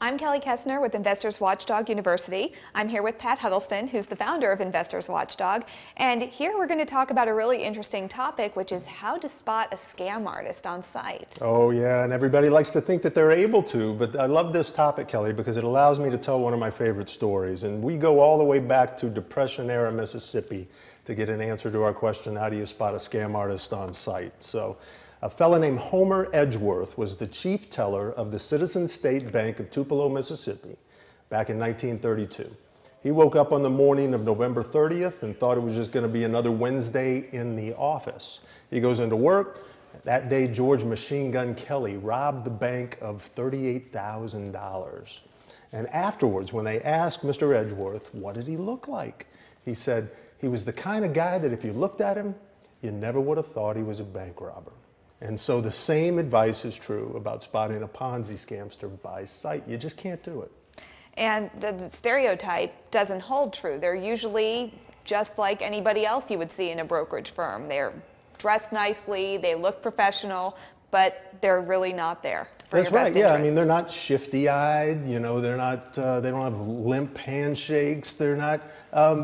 I'm Kelly Kessner with Investors Watchdog University. I'm here with Pat Huddleston, who's the founder of Investors Watchdog. And here we're going to talk about a really interesting topic, which is how to spot a scam artist on site. Oh yeah, and everybody likes to think that they're able to, but I love this topic, Kelly, because it allows me to tell one of my favorite stories. And we go all the way back to Depression-era Mississippi to get an answer to our question, how do you spot a scam artist on site? So a fellow named Homer Edgeworth was the chief teller of the Citizens State Bank of Tupelo, Mississippi, back in 1932. He woke up on the morning of November 30th and thought it was just going to be another Wednesday in the office. He goes into work. That day, George Machine Gun Kelly robbed the bank of $38,000. And afterwards, when they asked Mr. Edgeworth, what did he look like? He said he was the kind of guy that if you looked at him, you never would have thought he was a bank robber. And so the same advice is true about spotting a Ponzi scamster by sight. You just can't do it. And the stereotype doesn't hold true. They're usually just like anybody else you would see in a brokerage firm. They're dressed nicely, they look professional, but they're really not there for That's your right. best Yeah, interest. I mean, they're not shifty-eyed. You know, they're not. They don't have limp handshakes. They're not.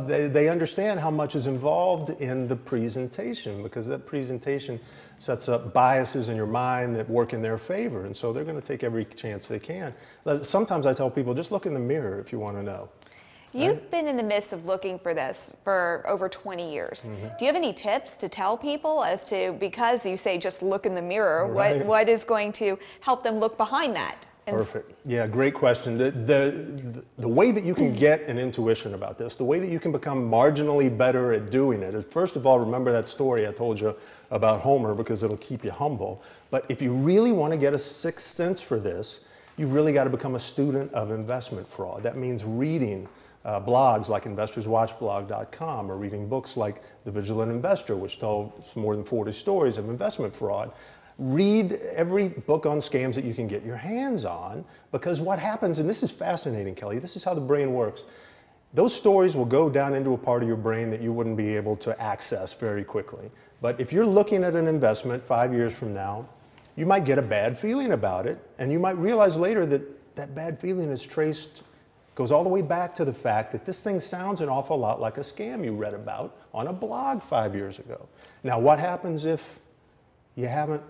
They understand how much is involved in the presentation, because that presentation sets up biases in your mind that work in their favor, and so they're going to take every chance they can. Sometimes I tell people, just look in the mirror if you want to know. You've been in the midst of looking for this for over 20 years. Mm-hmm. Do you have any tips to tell people as to, because you say just look in the mirror, Right. what is going to help them look behind that? And Perfect. Yeah, great question. The way that you can get an intuition about this, the way that you can become marginally better at doing it is, first of all, remember that story I told you about Homer, because it'll keep you humble. But if you really want to get a sixth sense for this, you've really got to become a student of investment fraud. That means reading blogs like InvestorsWatchBlog.com, or reading books like The Vigilant Investor, which tells more than 40 stories of investment fraud. Read every book on scams that you can get your hands on, because what happens, and this is fascinating, Kelly, this is how the brain works. Those stories will go down into a part of your brain that you wouldn't be able to access very quickly. But if you're looking at an investment 5 years from now, you might get a bad feeling about it, and you might realize later that that bad feeling is goes all the way back to the fact that this thing sounds an awful lot like a scam you read about on a blog 5 years ago. Now, what happens if you haven't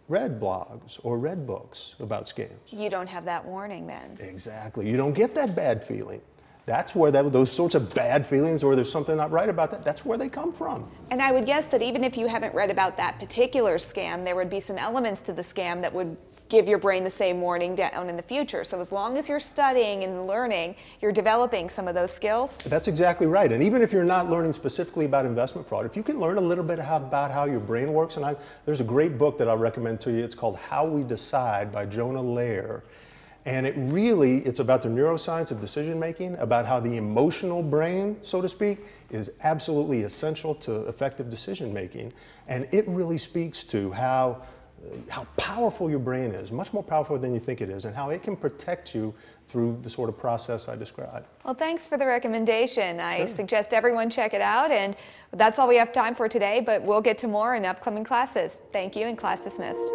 read blogs or read books about scams? you don't have that warning then. Exactly. You don't get that bad feeling. That's where those sorts of bad feelings, or there's something not right about that, that's where they come from. And I would guess that even if you haven't read about that particular scam, there would be some elements to the scam that would give your brain the same warning down in the future. So as long as you're studying and learning, you're developing some of those skills. That's exactly right. And even if you're not learning specifically about investment fraud, if you can learn a little bit about how your brain works, and there's a great book that I'll recommend to you. It's called How We Decide by Jonah Lehrer. And it's about the neuroscience of decision making, about how the emotional brain, so to speak, is absolutely essential to effective decision making. And it really speaks to how powerful your brain is, much more powerful than you think it is, and how it can protect you through the sort of process I described. Well, thanks for the recommendation. I suggest everyone check it out, and that's all we have time for today, but we'll get to more in upcoming classes. Thank you, and class dismissed.